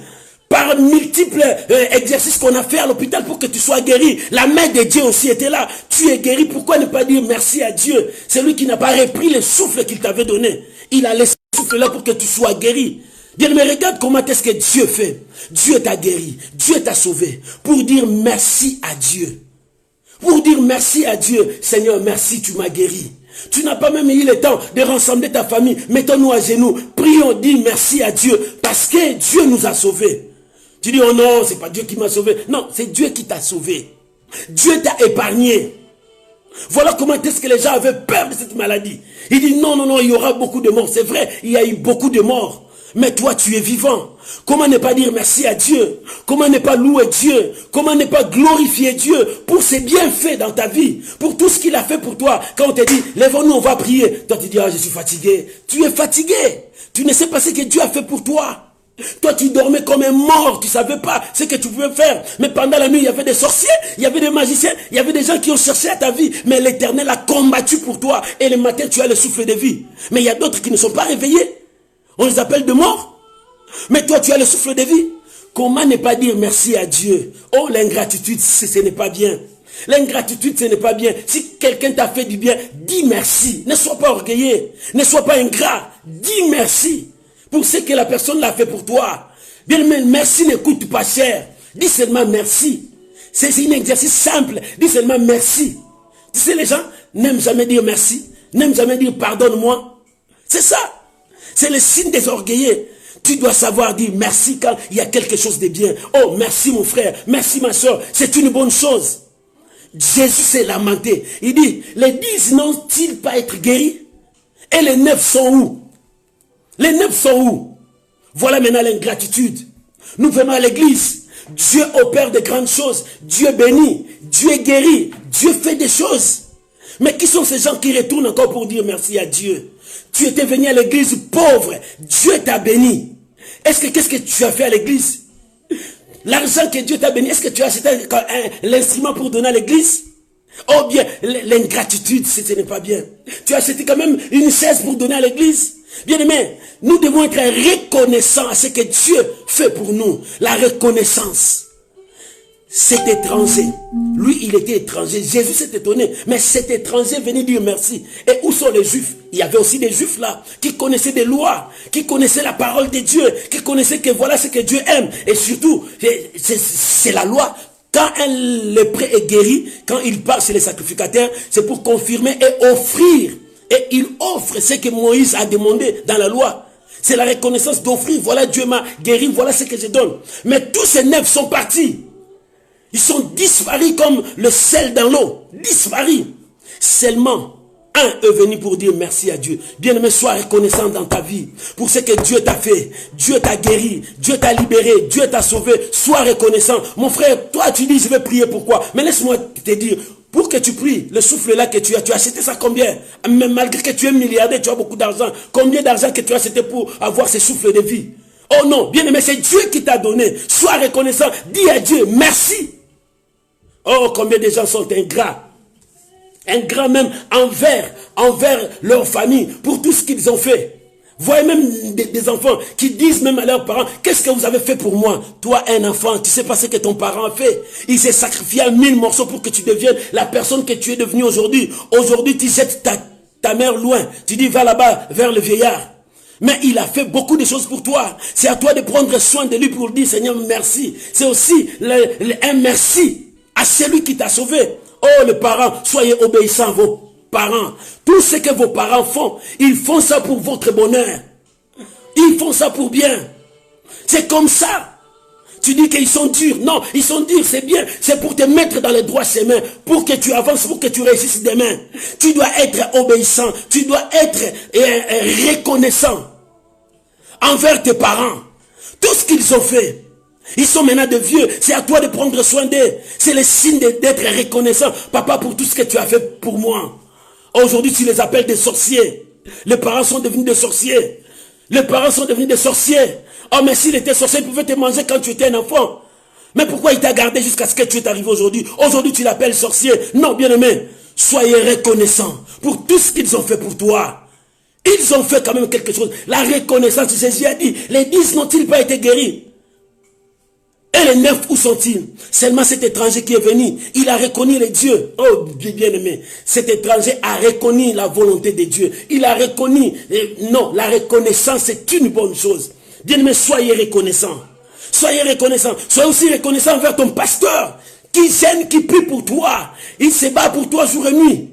Par multiples exercices qu'on a fait à l'hôpital pour que tu sois guéri. La main de Dieu aussi était là. Tu es guéri. Pourquoi ne pas dire merci à Dieu? C'est lui qui n'a pas repris le souffle qu'il t'avait donné. Il a laissé le souffle là pour que tu sois guéri. Bien, mais regarde comment est-ce que Dieu fait. Dieu t'a guéri. Dieu t'a sauvé. Pour dire merci à Dieu. Pour dire merci à Dieu. Seigneur, merci, tu m'as guéri. Tu n'as pas même eu le temps de rassembler ta famille. Mettons-nous à genoux. Prions, dis merci à Dieu. Parce que Dieu nous a sauvés. Tu dis, oh non, c'est pas Dieu qui m'a sauvé. Non, c'est Dieu qui t'a sauvé. Dieu t'a épargné. Voilà comment est-ce que les gens avaient peur de cette maladie. Il dit, non, non, non, il y aura beaucoup de morts. C'est vrai, il y a eu beaucoup de morts. Mais toi, tu es vivant. Comment ne pas dire merci à Dieu? Comment ne pas louer Dieu? Comment ne pas glorifier Dieu pour ses bienfaits dans ta vie? Pour tout ce qu'il a fait pour toi. Quand on te dit, lève-nous, on va prier. Toi, tu dis, ah, je suis fatigué. Tu es fatigué. Tu ne sais pas ce que Dieu a fait pour toi. Toi, tu dormais comme un mort, tu ne savais pas ce que tu pouvais faire. Mais pendant la nuit, il y avait des sorciers, il y avait des magiciens, il y avait des gens qui ont cherché à ta vie. Mais l'Éternel a combattu pour toi. Et le matin, tu as le souffle de vie. Mais il y a d'autres qui ne sont pas réveillés. On les appelle de morts. Mais toi, tu as le souffle de vie. Comment ne pas dire merci à Dieu? Oh, l'ingratitude, ce n'est pas bien. L'ingratitude, ce n'est pas bien. Si quelqu'un t'a fait du bien, dis merci. Ne sois pas orgueilleux. Ne sois pas ingrat. Dis merci. Pour ce que la personne l'a fait pour toi. Bien, mais merci ne coûte pas cher. Dis seulement merci. C'est un exercice simple. Dis seulement merci. Tu sais, les gens n'aiment jamais dire merci. N'aiment jamais dire pardonne-moi. C'est ça. C'est le signe des orgueilleux. Tu dois savoir dire merci quand il y a quelque chose de bien. Oh, merci mon frère, merci ma soeur, c'est une bonne chose. Jésus s'est lamenté. Il dit, les 10 n'ont-ils pas être guéris? Et les 9 sont où? Les 9 sont où? Voilà maintenant l'ingratitude. Nous venons à l'église. Dieu opère de grandes choses. Dieu bénit. Dieu guérit. Dieu fait des choses. Mais qui sont ces gens qui retournent encore pour dire merci à Dieu? Tu étais venu à l'église pauvre. Dieu t'a béni. Qu'est-ce que tu as fait à l'église? L'argent que Dieu t'a béni, est-ce que tu as acheté l'instrument pour donner à l'église? Oh bien, l'ingratitude, ce n'est pas bien. Tu as acheté quand même une chaise pour donner à l'église? Bien aimé, nous devons être reconnaissants à ce que Dieu fait pour nous. La reconnaissance. Cet étranger, lui il était étranger, Jésus s'est étonné, mais cet étranger venait dire merci. Et où sont les juifs? Il y avait aussi des juifs là, qui connaissaient des lois, qui connaissaient la parole de Dieu, qui connaissaient que voilà ce que Dieu aime. Et surtout, c'est la loi. Quand un lépreux est guéri, quand il part chez les sacrificateurs, c'est pour confirmer et offrir. Et il offre ce que Moïse a demandé dans la loi. C'est la reconnaissance d'offrir. Voilà, Dieu m'a guéri, voilà ce que je donne. Mais tous ces 9 sont partis. Ils sont disparus comme le sel dans l'eau. Disparus. Seulement, un est venu pour dire merci à Dieu. Bien-aimé, sois reconnaissant dans ta vie pour ce que Dieu t'a fait. Dieu t'a guéri. Dieu t'a libéré. Dieu t'a sauvé. Sois reconnaissant. Mon frère, toi tu dis je vais prier pourquoi? Mais laisse-moi te dire, pour que tu pries, le souffle là que tu as acheté ça combien? Même malgré que tu es milliardaire, tu as beaucoup d'argent. Combien d'argent que tu as acheté pour avoir ce souffle de vie? Oh non, bien-aimé, c'est Dieu qui t'a donné. Sois reconnaissant. Dis à Dieu merci. Oh, combien de gens sont ingrats. Ingrats même envers leur famille pour tout ce qu'ils ont fait. Voyez même des enfants qui disent même à leurs parents, qu'est-ce que vous avez fait pour moi? Toi, un enfant, tu sais pas ce que ton parent a fait. Il s'est sacrifié à 1000 morceaux pour que tu deviennes la personne que tu es devenue aujourd'hui. Aujourd'hui, tu jettes ta mère loin. Tu dis, va là-bas, vers le vieillard. Mais il a fait beaucoup de choses pour toi. C'est à toi de prendre soin de lui pour dire, Seigneur, merci. C'est aussi un merci à celui qui t'a sauvé. Oh, les parents, soyez obéissants à vos parents. Tout ce que vos parents font, ils font ça pour votre bonheur. Ils font ça pour bien. C'est comme ça. Tu dis qu'ils sont durs. Non, ils sont durs, c'est bien. C'est pour te mettre dans les droits chemins, pour que tu avances, pour que tu réussisses demain. Tu dois être obéissant. Tu dois être reconnaissant envers tes parents. Tout ce qu'ils ont fait. Ils sont maintenant de vieux. C'est à toi de prendre soin d'eux. C'est le signe d'être reconnaissant. Papa, pour tout ce que tu as fait pour moi. Aujourd'hui, tu les appelles des sorciers. Les parents sont devenus des sorciers. Les parents sont devenus des sorciers. Oh, mais s'il était sorcier, il pouvait te manger quand tu étais un enfant. Mais pourquoi il t'a gardé jusqu'à ce que tu es arrivé aujourd'hui? Aujourd'hui, tu l'appelles sorcier. Non, bien-aimé, soyez reconnaissants pour tout ce qu'ils ont fait pour toi. Ils ont fait quand même quelque chose. La reconnaissance, Jésus a dit, les 10 n'ont-ils pas été guéris? Et les 9, où sont-ils? Seulement cet étranger qui est venu, il a reconnu les dieux. Oh, bien-aimé, cet étranger a reconnu la volonté de Dieu. Il a reconnu, non, la reconnaissance c'est une bonne chose. Bien-aimé, soyez reconnaissants. Soyez reconnaissants. Soyez aussi reconnaissants envers ton pasteur, qui gêne, qui prie pour toi. Il se bat pour toi jour et nuit.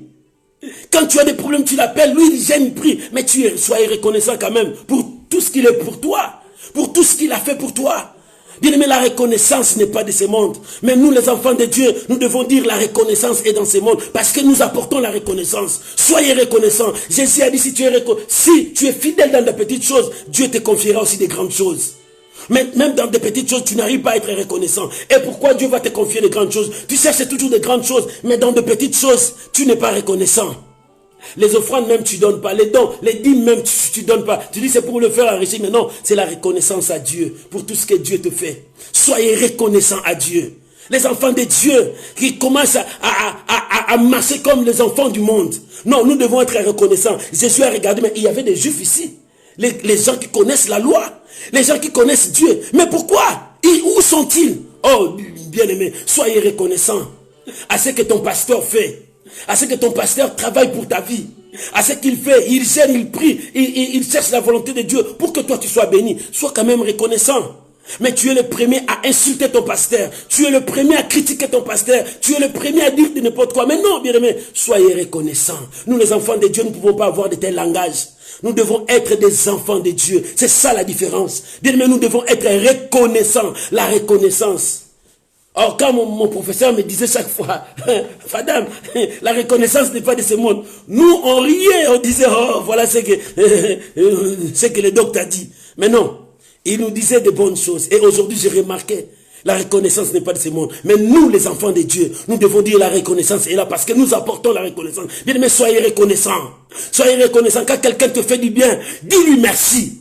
Quand tu as des problèmes, tu l'appelles, lui il gêne, il prie. Mais soyez reconnaissant quand même pour tout ce qu'il est pour toi. Pour tout ce qu'il a fait pour toi. Bien-aimé, la reconnaissance n'est pas de ce monde. Mais nous, les enfants de Dieu, nous devons dire la reconnaissance est dans ce monde. Parce que nous apportons la reconnaissance. Soyez reconnaissants. Jésus a dit, si tu es fidèle dans des petites choses, Dieu te confiera aussi des grandes choses. Mais même dans des petites choses, tu n'arrives pas à être reconnaissant. Et pourquoi Dieu va te confier de grandes choses? Tu cherches toujours de grandes choses, mais dans de petites choses, tu n'es pas reconnaissant. Les offrandes même tu donnes pas, les dons, les dîmes même tu donnes pas. Tu dis c'est pour le faire enrichir, mais non, c'est la reconnaissance à Dieu pour tout ce que Dieu te fait. Soyez reconnaissants à Dieu. Les enfants de Dieu qui commencent à marcher comme les enfants du monde. Non, nous devons être reconnaissants. Jésus a regardé, mais il y avait des juifs ici. Les gens qui connaissent la loi, les gens qui connaissent Dieu. Mais pourquoi? Où sont-ils? Oh, bien-aimé, soyez reconnaissants à ce que ton pasteur fait. À ce que ton pasteur travaille pour ta vie. À ce qu'il fait, il gère, il prie, il cherche la volonté de Dieu pour que toi tu sois béni. Sois quand même reconnaissant. Mais tu es le premier à insulter ton pasteur. Tu es le premier à critiquer ton pasteur. Tu es le premier à dire de n'importe quoi. Mais non, bien-aimés, soyez reconnaissants. Nous, les enfants de Dieu, nous ne pouvons pas avoir de tels langages. Nous devons être des enfants de Dieu. C'est ça la différence. Bien-aimés, nous devons être reconnaissants. La reconnaissance. Or, quand mon professeur me disait chaque fois, Fadam, la reconnaissance n'est pas de ce monde. Nous, on riait, on disait, oh, voilà ce que le docteur a dit. Mais non, il nous disait de bonnes choses. Et aujourd'hui, j'ai remarqué, la reconnaissance n'est pas de ce monde. Mais nous, les enfants de Dieu, nous devons dire la reconnaissance est là parce que nous apportons la reconnaissance. Bien, mais soyez reconnaissants. Soyez reconnaissants. Quand quelqu'un te fait du bien, dis-lui merci.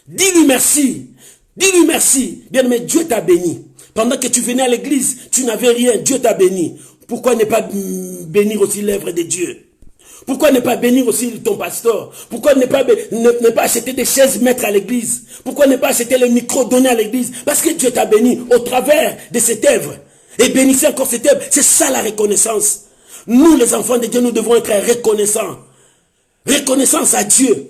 Dis-lui merci. Dis-lui merci. Bien, mais Dieu t'a béni. Pendant que tu venais à l'église, tu n'avais rien. Dieu t'a béni. Pourquoi ne pas bénir aussi l'œuvre de Dieu? Pourquoi ne pas bénir aussi ton pasteur? Pourquoi ne pas acheter des chaises mettre à l'église? Pourquoi ne pas acheter le micro donné à l'église? Parce que Dieu t'a béni au travers de cette œuvre. Et bénissez encore cette œuvre. C'est ça la reconnaissance. Nous, les enfants de Dieu, nous devons être reconnaissants. Reconnaissance à Dieu.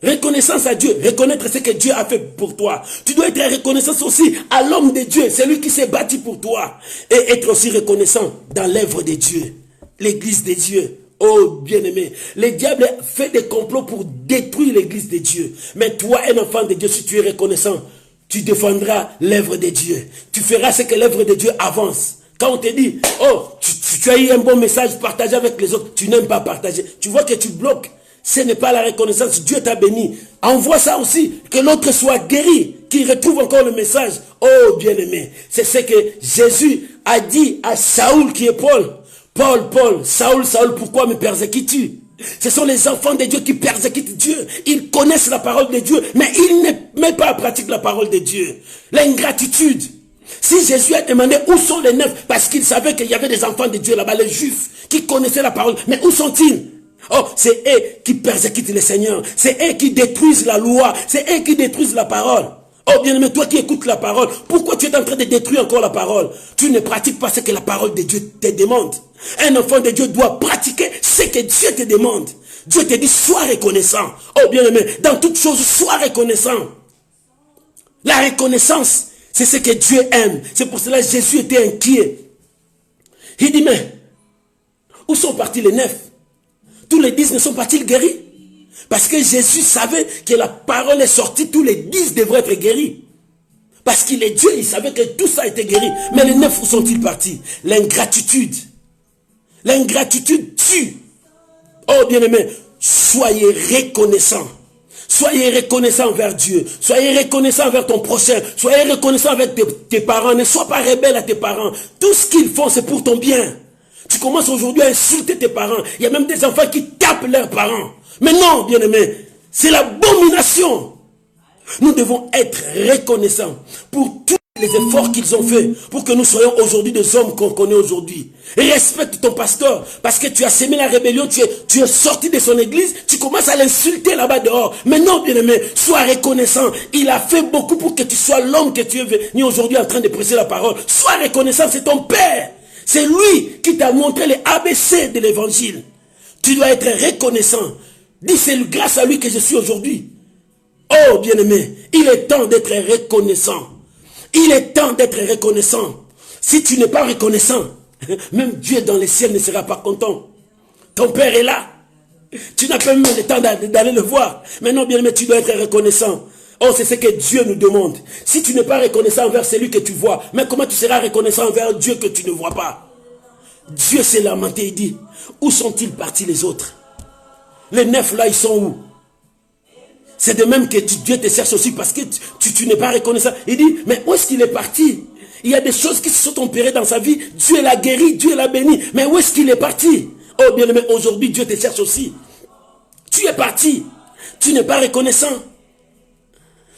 Reconnaissance à Dieu, reconnaître ce que Dieu a fait pour toi. Tu dois être reconnaissant aussi à l'homme de Dieu, celui qui s'est bâti pour toi. Et être aussi reconnaissant dans l'œuvre de Dieu, l'église de Dieu. Oh bien-aimé, le diable fait des complots pour détruire l'église de Dieu. Mais toi, un enfant de Dieu, si tu es reconnaissant, tu défendras l'œuvre de Dieu. Tu feras ce que l'œuvre de Dieu avance. Quand on te dit, oh, tu as eu un bon message partagé avec les autres, tu n'aimes pas partager. Tu vois que tu bloques. Ce n'est pas la reconnaissance. Dieu t'a béni. Envoie ça aussi. Que l'autre soit guéri. Qu'il retrouve encore le message. Oh, bien-aimé. C'est ce que Jésus a dit à Saoul qui est Paul. Paul, Saoul, pourquoi me persécutes-tu? Ce sont les enfants de Dieu qui persécutent Dieu. Ils connaissent la parole de Dieu, mais ils ne mettent pas en pratique la parole de Dieu. L'ingratitude. Si Jésus a demandé où sont les neufs, parce qu'il savait qu'il y avait des enfants de Dieu là-bas, les juifs, qui connaissaient la parole. Mais où sont-ils? Oh, c'est eux qui persécutent le Seigneur. C'est eux qui détruisent la loi. C'est eux qui détruisent la parole. Oh bien-aimé, toi qui écoutes la parole, pourquoi tu es en train de détruire encore la parole? Tu ne pratiques pas ce que la parole de Dieu te demande. Un enfant de Dieu doit pratiquer ce que Dieu te demande. Dieu te dit, sois reconnaissant. Oh bien-aimé, dans toutes choses, sois reconnaissant. La reconnaissance, c'est ce que Dieu aime. C'est pour cela que Jésus était inquiet. Il dit, mais où sont partis les 9? Tous les 10 ne sont pas-ils guéris? Parce que Jésus savait que la parole est sortie, tous les 10 devraient être guéris. Parce qu'il est Dieu, il savait que tout ça était guéri. Mais les 9, où sont-ils partis? L'ingratitude. L'ingratitude tue. Oh bien-aimé, soyez reconnaissants. Soyez reconnaissants envers Dieu. Soyez reconnaissants envers ton prochain. Soyez reconnaissants avec tes parents. Ne sois pas rebelle à tes parents. Tout ce qu'ils font, c'est pour ton bien. Tu commences aujourd'hui à insulter tes parents. Il y a même des enfants qui tapent leurs parents. Mais non, bien-aimés, c'est l'abomination. Nous devons être reconnaissants pour tous les efforts qu'ils ont faits pour que nous soyons aujourd'hui des hommes qu'on connaît aujourd'hui. Respecte ton pasteur parce que tu as semé la rébellion, tu es sorti de son église, tu commences à l'insulter là-bas dehors. Mais non, bien-aimé, sois reconnaissant. Il a fait beaucoup pour que tu sois l'homme que tu es venu aujourd'hui en train de prêcher la parole. Sois reconnaissant, c'est ton père. C'est lui qui t'a montré les ABC de l'évangile. Tu dois être reconnaissant. Dis, c'est grâce à lui que je suis aujourd'hui. Oh, bien-aimé, il est temps d'être reconnaissant. Il est temps d'être reconnaissant. Si tu n'es pas reconnaissant, même Dieu dans les ciels ne sera pas content. Ton père est là. Tu n'as pas même le temps d'aller le voir. Maintenant, bien-aimé, tu dois être reconnaissant. Oh, c'est ce que Dieu nous demande. Si tu n'es pas reconnaissant envers celui que tu vois, mais comment tu seras reconnaissant envers Dieu que tu ne vois pas? Dieu s'est lamenté, il dit, où sont-ils partis les autres? Les 9 là, ils sont où? C'est de même que Dieu te cherche aussi parce que tu n'es pas reconnaissant. Il dit, mais où est-ce qu'il est parti? Il y a des choses qui se sont opérées dans sa vie. Dieu l'a guéri, Dieu l'a béni. Mais où est-ce qu'il est parti? Oh bien-aimé, aujourd'hui Dieu te cherche aussi. Tu es parti. Tu n'es pas reconnaissant.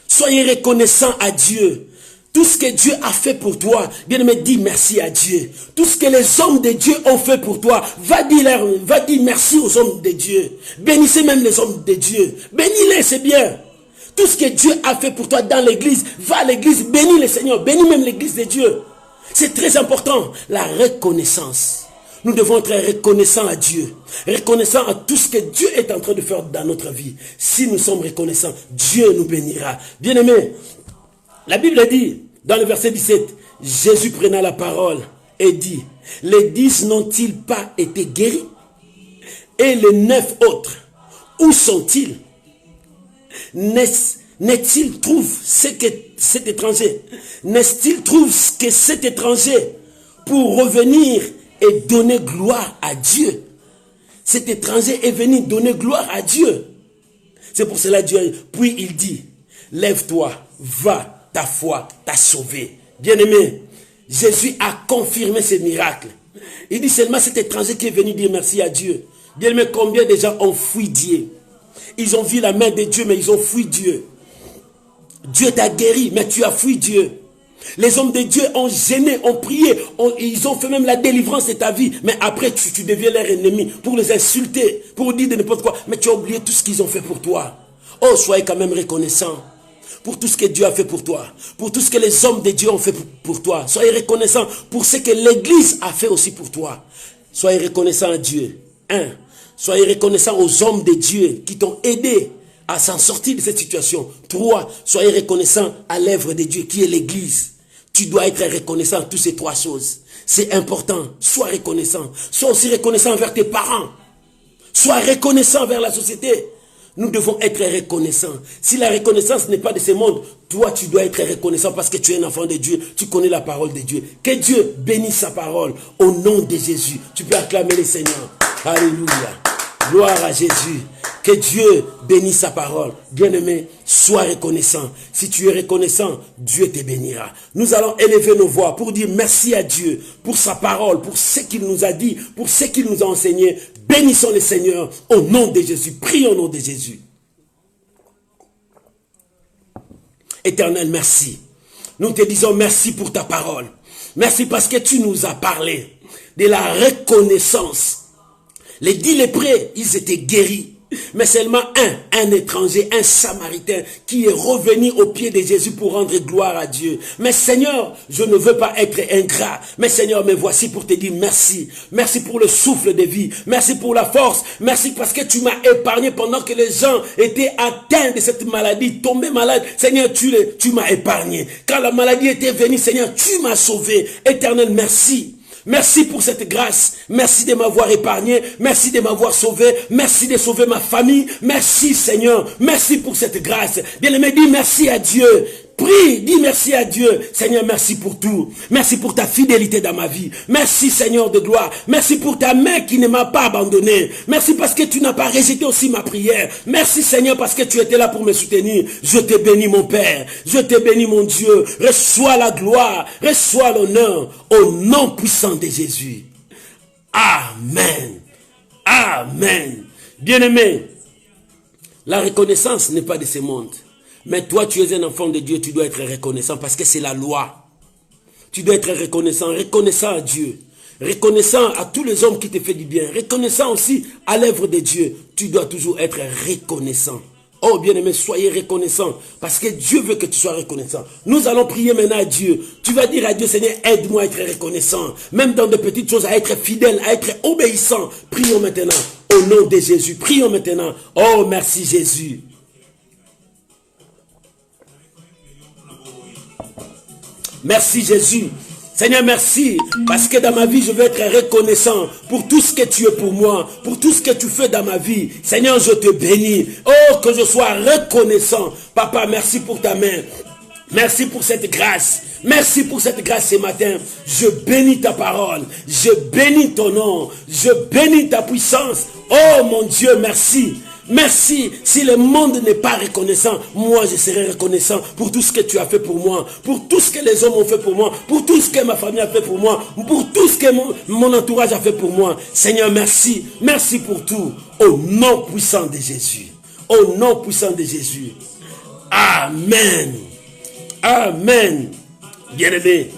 Soyez reconnaissant à Dieu. Tout ce que Dieu a fait pour toi, bien-aimé, dis merci à Dieu. Tout ce que les hommes de Dieu ont fait pour toi, va dire merci aux hommes de Dieu. Bénissez même les hommes de Dieu. Bénis-les, c'est bien. Tout ce que Dieu a fait pour toi dans l'église, va à l'église, bénis le Seigneur, bénis même l'église de Dieu. C'est très important, la reconnaissance. Nous devons être reconnaissants à Dieu, reconnaissants à tout ce que Dieu est en train de faire dans notre vie. Si nous sommes reconnaissants, Dieu nous bénira. Bien-aimés, La Bible dit, dans le verset 17, Jésus prenant la parole et dit, les 10 n'ont-ils pas été guéris? Et les 9 autres, où sont-ils? N'est-il trouve ce que cet étranger? N'est-il trouve que cet étranger pour revenir et donner gloire à Dieu? Cet étranger est venu donner gloire à Dieu. C'est pour cela Dieu, puis il dit, lève-toi, va, ta foi t'a sauvé. Bien-aimé, Jésus a confirmé ce miracle. Il dit seulement cet étranger qui est venu dire merci à Dieu. Bien-aimé, combien de gens ont fui Dieu? Ils ont vu la main de Dieu, mais ils ont fui Dieu. Dieu t'a guéri, mais tu as fui Dieu. Les hommes de Dieu ont gêné, ont prié, ils ont fait même la délivrance de ta vie. Mais après, tu deviens leur ennemi pour les insulter, pour dire de n'importe quoi. Mais tu as oublié tout ce qu'ils ont fait pour toi. Oh, soyez quand même reconnaissant pour tout ce que Dieu a fait pour toi. Pour tout ce que les hommes de Dieu ont fait pour toi. Soyez reconnaissant pour ce que l'Église a fait aussi pour toi. Soyez reconnaissant à Dieu. Soyez reconnaissant aux hommes de Dieu qui t'ont aidé à s'en sortir de cette situation. 3, soyez reconnaissant à l'œuvre de Dieu qui est l'Église. Tu dois être reconnaissant à toutes ces 3 choses. C'est important. Sois reconnaissant. Sois aussi reconnaissant envers tes parents. Sois reconnaissant envers la société. Nous devons être reconnaissants. Si la reconnaissance n'est pas de ce monde, toi tu dois être reconnaissant parce que tu es un enfant de Dieu. Tu connais la parole de Dieu. Que Dieu bénisse sa parole au nom de Jésus. Tu peux acclamer le Seigneur. Alléluia. Gloire à Jésus. Que Dieu bénisse sa parole. Bien-aimé, sois reconnaissant. Si tu es reconnaissant, Dieu te bénira. Nous allons élever nos voix pour dire merci à Dieu pour sa parole, pour ce qu'il nous a dit, pour ce qu'il nous a enseigné. Bénissons le Seigneur au nom de Jésus. Prions au nom de Jésus. Éternel, merci. Nous te disons merci pour ta parole. Merci parce que tu nous as parlé de la reconnaissance. Les 10 lépreux, ils étaient guéris. Mais seulement un étranger, un samaritain qui est revenu au pied de Jésus pour rendre gloire à Dieu. Mais Seigneur, je ne veux pas être ingrat. Mais Seigneur, me voici pour te dire merci. Merci pour le souffle de vie. Merci pour la force. Merci parce que tu m'as épargné pendant que les gens étaient atteints de cette maladie, tombés malades. Seigneur, tu m'as épargné. Quand la maladie était venue, Seigneur, tu m'as sauvé. Éternel, merci. Merci pour cette grâce. Merci de m'avoir épargné. Merci de m'avoir sauvé. Merci de sauver ma famille. Merci Seigneur. Merci pour cette grâce. Bien-aimé, dis merci à Dieu. Prie, dis merci à Dieu. Seigneur, merci pour tout. Merci pour ta fidélité dans ma vie. Merci Seigneur de gloire. Merci pour ta main qui ne m'a pas abandonné. Merci parce que tu n'as pas rejeté aussi ma prière. Merci Seigneur parce que tu étais là pour me soutenir. Je te bénis mon Père. Je te bénis mon Dieu. Reçois la gloire. Reçois l'honneur au nom puissant de Jésus. Amen. Amen. Bien-aimé, la reconnaissance n'est pas de ce monde. Mais toi, tu es un enfant de Dieu, tu dois être reconnaissant parce que c'est la loi. Tu dois être reconnaissant, reconnaissant à Dieu, reconnaissant à tous les hommes qui te font du bien, reconnaissant aussi à l'œuvre de Dieu. Tu dois toujours être reconnaissant. Oh bien-aimé, soyez reconnaissant parce que Dieu veut que tu sois reconnaissant. Nous allons prier maintenant à Dieu. Tu vas dire à Dieu, Seigneur, aide-moi à être reconnaissant. Même dans de petites choses, à être fidèle, à être obéissant. Prions maintenant au nom de Jésus. Prions maintenant. Oh merci Jésus. Merci Jésus. Seigneur, merci. Parce que dans ma vie, je veux être reconnaissant pour tout ce que tu es pour moi. Pour tout ce que tu fais dans ma vie. Seigneur, je te bénis. Oh, que je sois reconnaissant. Papa, merci pour ta main. Merci pour cette grâce. Merci pour cette grâce ce matin. Je bénis ta parole. Je bénis ton nom. Je bénis ta puissance. Oh mon Dieu, merci. Merci. Si le monde n'est pas reconnaissant, moi je serai reconnaissant pour tout ce que tu as fait pour moi, pour tout ce que les hommes ont fait pour moi, pour tout ce que ma famille a fait pour moi, pour tout ce que mon entourage a fait pour moi. Seigneur, merci. Merci pour tout. Au nom puissant de Jésus. Au nom puissant de Jésus. Amen. Amen. Bien-aimé,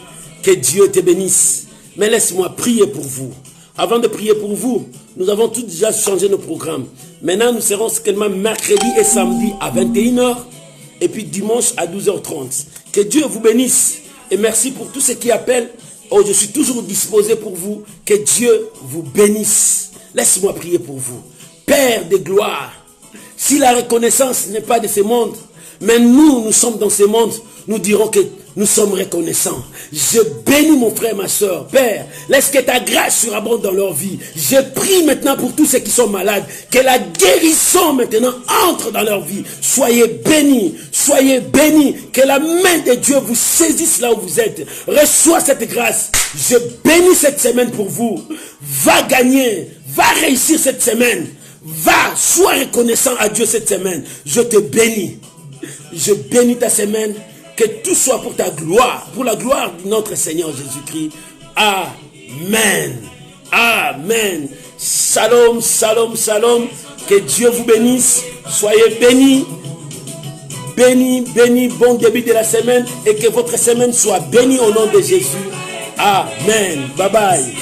que Dieu te bénisse. Mais laisse-moi prier pour vous. Avant de prier pour vous, nous avons tous déjà changé nos programmes. Maintenant, nous serons seulement mercredi et samedi à 21h et puis dimanche à 12h30. Que Dieu vous bénisse et merci pour tous ceux qui appellent. Oh, je suis toujours disposé pour vous. Que Dieu vous bénisse. Laisse-moi prier pour vous. Père de gloire, si la reconnaissance n'est pas de ce monde, mais nous sommes dans ce monde, nous dirons que nous sommes reconnaissants. Je bénis mon frère, ma soeur. Père, laisse que ta grâce surabonde dans leur vie. Je prie maintenant pour tous ceux qui sont malades, que la guérison maintenant entre dans leur vie. Soyez bénis, que la main de Dieu vous saisisse là où vous êtes. Reçois cette grâce. Je bénis cette semaine pour vous. Va gagner, va réussir cette semaine. Va, sois reconnaissant à Dieu cette semaine. Je te bénis. Je bénis ta semaine. Que tout soit pour ta gloire, pour la gloire de notre Seigneur Jésus-Christ. Amen. Amen. Shalom, shalom, shalom. Que Dieu vous bénisse. Soyez bénis. Bénis, bénis, bon début de la semaine. Et que votre semaine soit bénie au nom de Jésus. Amen. Bye bye.